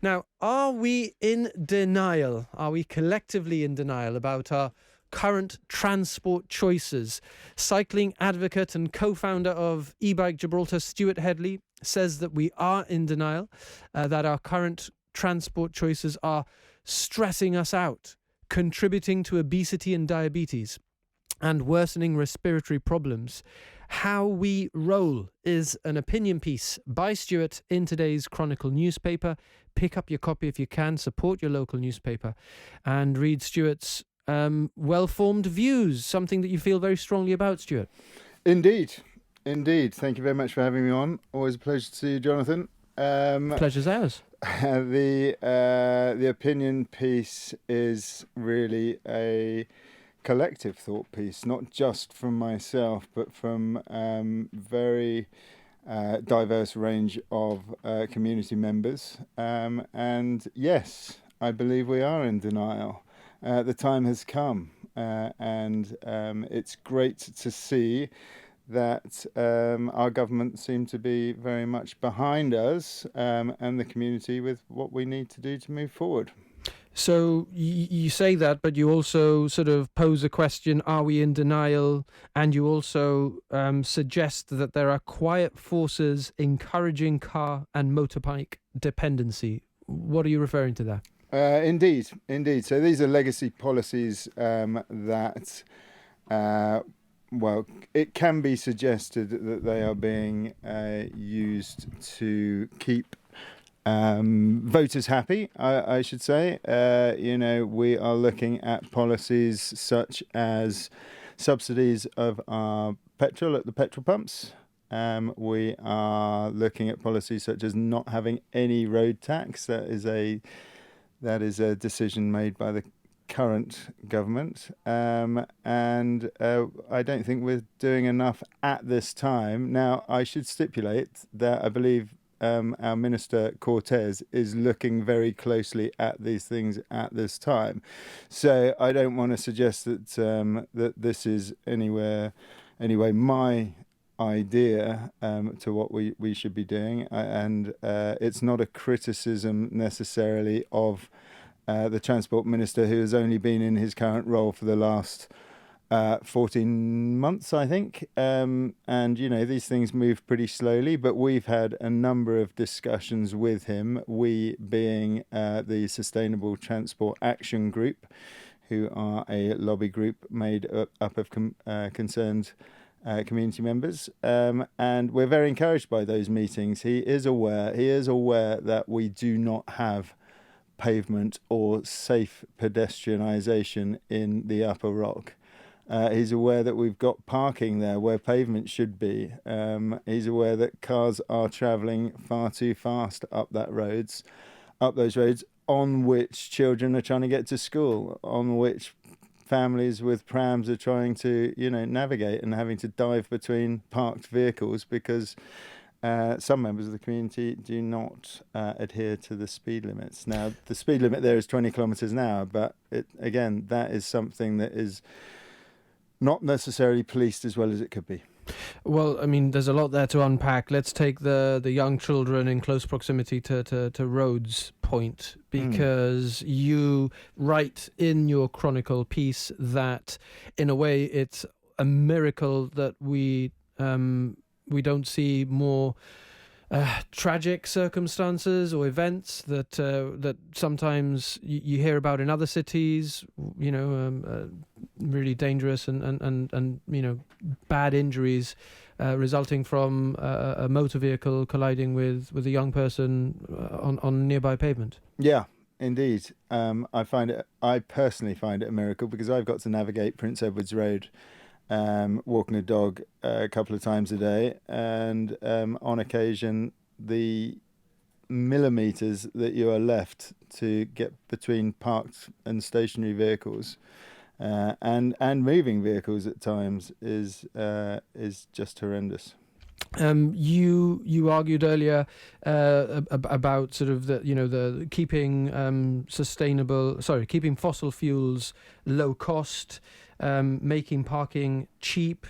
Now, are we in denial? Are we collectively in denial about our current transport choices? Cycling advocate and co-founder of E-bike Gibraltar Stuart Hedley says that we are in denial, that our current transport choices are stressing us out, contributing to obesity and diabetes, and worsening respiratory problems. How We Roll is an opinion piece by Stuart in today's Chronicle newspaper. Pick up your copy if you can, support your local newspaper, and read Stuart's well-formed views, something that you feel very strongly about, Stuart. Indeed. Thank you very much for having me on. Always a pleasure to see you, Jonathan. Pleasure's ours. The opinion piece is really a collective thought piece, not just from myself, but from very diverse range of community members. And yes, I believe we are in denial. The time has come, and it's great to see that our government seem to be very much behind us and the community with what we need to do to move forward. So you say that, but you also sort of pose a question, are we in denial? And you also suggest that there are quiet forces encouraging car and motorbike dependency. What are you referring to there? Indeed. So these are legacy policies that, it can be suggested that they are being used to keep voters happy, I should say. We are looking at policies such as subsidies of our petrol at the petrol pumps. We are looking at policies such as not having any road tax. That is a decision made by the current government, and I don't think we're doing enough at this time. Now, I should stipulate that I believe our Minister Cortez is looking very closely at these things at this time. So I don't want to suggest that that this is anyway my idea to what we should be doing, and it's not a criticism necessarily of the Transport Minister, who has only been in his current role for the last 14 months, I think. And, these things move pretty slowly, but we've had a number of discussions with him, we being the Sustainable Transport Action Group, who are a lobby group made up of concerned community members. And we're very encouraged by those meetings. He is aware that we do not have pavement or safe pedestrianisation in the Upper Rock. He's aware that we've got parking there where pavement should be. He's aware that cars are travelling far too fast up those roads on which children are trying to get to school, on which families with prams are trying to, navigate and having to dive between parked vehicles because some members of the community do not adhere to the speed limits. Now, the speed limit there is 20 kilometres an hour, but that is something that is not necessarily policed as well as it could be. Well, I mean, there's a lot there to unpack. Let's take the young children in close proximity to roads point, because you write in your Chronicle piece that, in a way, it's a miracle that we don't see more tragic circumstances or events that sometimes you hear about in other cities, really dangerous and bad injuries resulting from a motor vehicle colliding with a young person on nearby pavement. Yeah, indeed. I personally find it a miracle because I've got to navigate Prince Edward's Road walking a dog a couple of times a day, and on occasion the millimeters that you are left to get between parked and stationary vehicles and moving vehicles at times is just horrendous. You argued earlier about sort of the keeping keeping fossil fuels low cost, making parking cheap.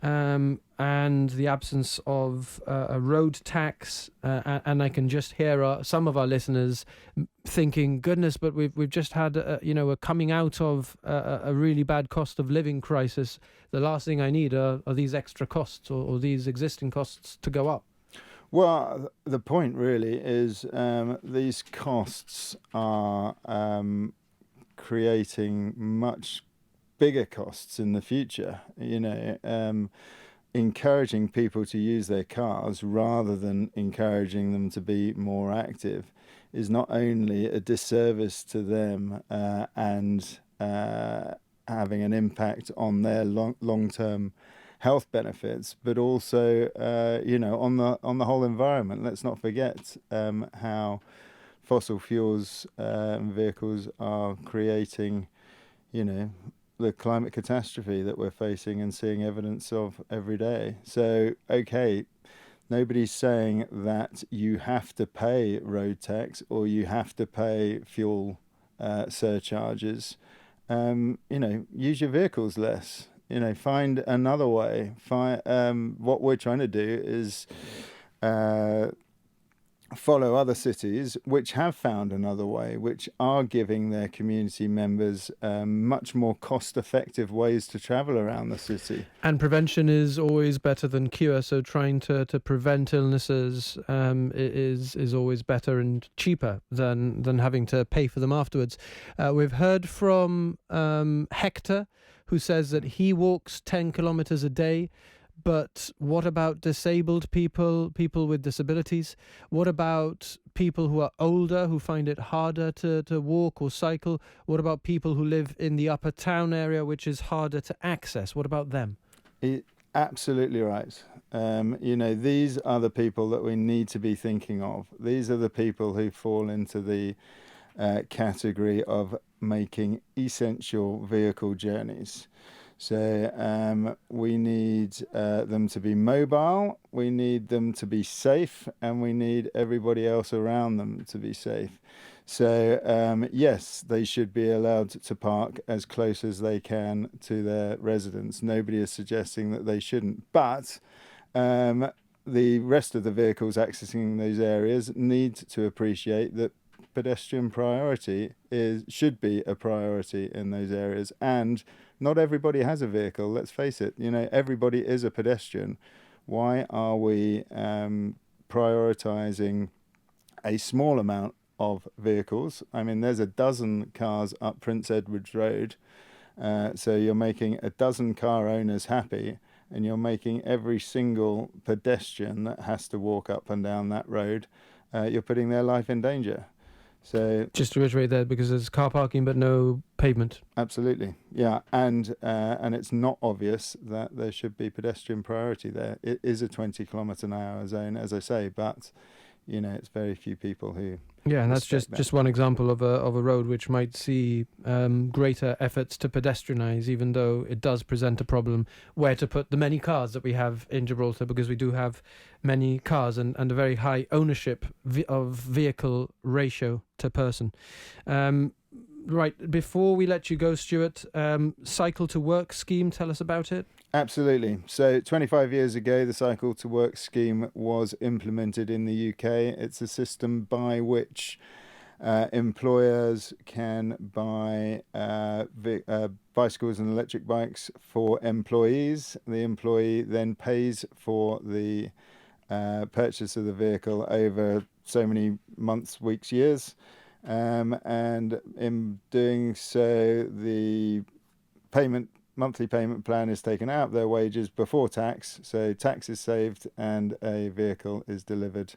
and the absence of a road tax, and I can just hear some of our listeners thinking, "Goodness, but we've just had a coming out of a really bad cost of living crisis. The last thing I need are these extra costs or these existing costs to go up." Well, the point really is these costs are creating much bigger costs in the future. Encouraging people to use their cars rather than encouraging them to be more active is not only a disservice to them and having an impact on their long-term health benefits, but also on the whole environment. Let's not forget how fossil fuels vehicles are creating the climate catastrophe that we're facing and seeing evidence of every day. So, okay, nobody's saying that you have to pay road tax or you have to pay fuel surcharges. Use your vehicles less. Find another way. What we're trying to do is follow other cities which have found another way, which are giving their community members much more cost-effective ways to travel around the city. And prevention is always better than cure, so trying to prevent illnesses is always better and cheaper than having to pay for them afterwards. We've heard from Hector, who says that he walks 10 kilometers a day. But what about disabled people with disabilities? What about people who are older, who find it harder to walk or cycle? What about people who live in the upper town area, which is harder to access? What about them? Absolutely right. These are the people that we need to be thinking of. These are the people who fall into the category of making essential vehicle journeys. So we need them to be mobile, we need them to be safe, and we need everybody else around them to be safe. So yes, they should be allowed to park as close as they can to their residence. Nobody is suggesting that they shouldn't. But the rest of the vehicles accessing those areas need to appreciate that pedestrian priority should be a priority in those areas. And not everybody has a vehicle, let's face it. Everybody is a pedestrian. Why are we prioritizing a small amount of vehicles? I mean, there's a dozen cars up Prince Edward's Road. So you're making a dozen car owners happy, and you're making every single pedestrian that has to walk up and down that road, you're putting their life in danger. So just to reiterate that, because there's car parking but no pavement. Absolutely, yeah, and it's not obvious that there should be pedestrian priority there. It is a 20 km/h zone, as I say, but it's very few people who. Yeah, and that's just one example of a road which might see greater efforts to pedestrianise, even though it does present a problem where to put the many cars that we have in Gibraltar, because we do have many cars and a very high ownership of vehicle ratio to person. Right, before we let you go, Stuart, Cycle to Work scheme, tell us about it. Absolutely. So 25 years ago, the Cycle to Work scheme was implemented in the UK. It's a system by which employers can buy bicycles and electric bikes for employees. The employee then pays for the purchase of the vehicle over so many months, weeks, years. And in doing so, the monthly payment plan is taken out of their wages before tax, so tax is saved and a vehicle is delivered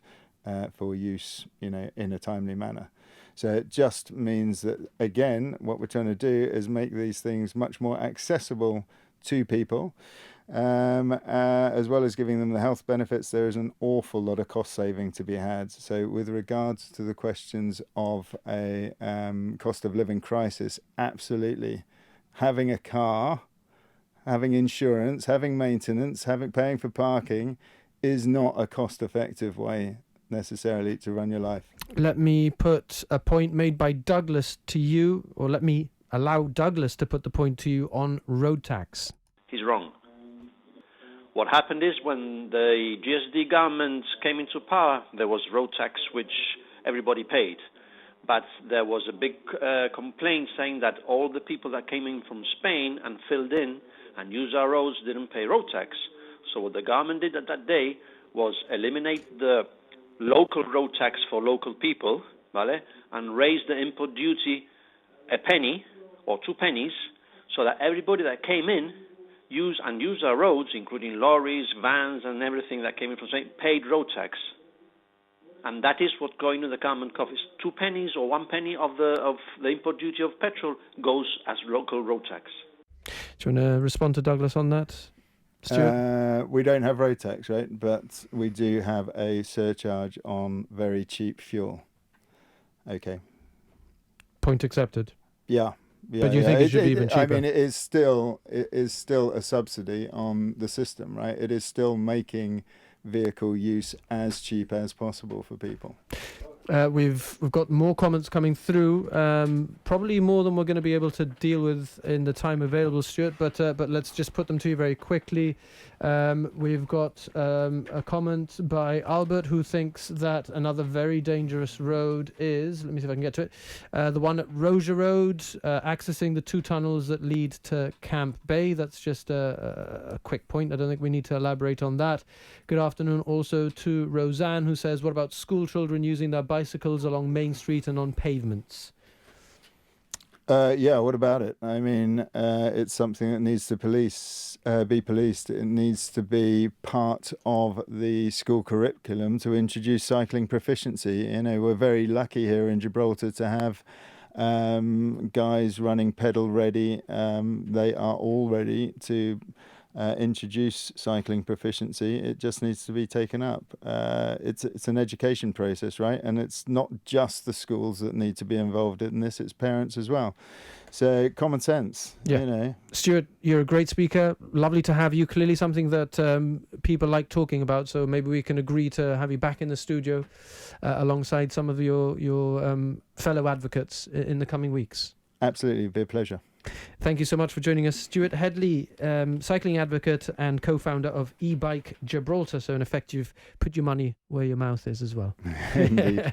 for use, in a timely manner. So it just means that, again, what we're trying to do is make these things much more accessible to people. As well as giving them the health benefits, there is an awful lot of cost saving to be had. So with regards to the questions of a cost of living crisis, absolutely. Having a car, having insurance, having maintenance, paying for parking is not a cost-effective way necessarily to run your life. Let me put a point made by Douglas to you, or let me allow Douglas to put the point to you on road tax. He's wrong. What happened is when the GSD government came into power, there was road tax which everybody paid. But there was a big complaint saying that all the people that came in from Spain and filled in and used our roads didn't pay road tax. So what the government did at that day was eliminate the local road tax for local people, vale, and raise the import duty a penny or 2 pennies, so that everybody that came in used our roads, including lorries, vans, and everything that came in from Spain, paid road tax. And that is what going to the government coffers. 2 pennies or 1 penny of the import duty of petrol goes as local road tax. Do you want to respond to Douglas on that, Stuart? We don't have road tax, right? But we do have a surcharge on very cheap fuel. Okay. Point accepted. Yeah. But you think it should be even cheaper? I mean, it is still a subsidy on the system, right? It is still making vehicle use as cheap as possible for people. We've got more comments coming through, probably more than we're going to be able to deal with in the time available, Stuart, but let's just put them to you very quickly. We've got a comment by Albert, who thinks that another very dangerous road is, let me see if I can get to it, the one at Rosia Road, accessing the 2 tunnels that lead to Camp Bay. That's just a quick point. I don't think we need to elaborate on that. Good afternoon also to Roseanne, who says, what about school children using their bicycles along Main Street and on pavements? Yeah, what about it? I mean, it's something that needs to be policed. It needs to be part of the school curriculum to introduce cycling proficiency. You know, we're very lucky here in Gibraltar to have guys running pedal ready. They are all ready to introduce cycling proficiency. It just needs to be taken up. It's an education process, right? And it's not just the schools that need to be involved in this, it's parents as well. So common sense, yeah. You know. Stuart, you're a great speaker. Lovely to have you. Clearly something that people like talking about. So maybe we can agree to have you back in the studio alongside some of your fellow advocates in the coming weeks. Absolutely, it'd be a pleasure. Thank you so much for joining us. Stuart Hedley, cycling advocate and co-founder of E-bike Gibraltar. So in effect, you've put your money where your mouth is as well. Indeed.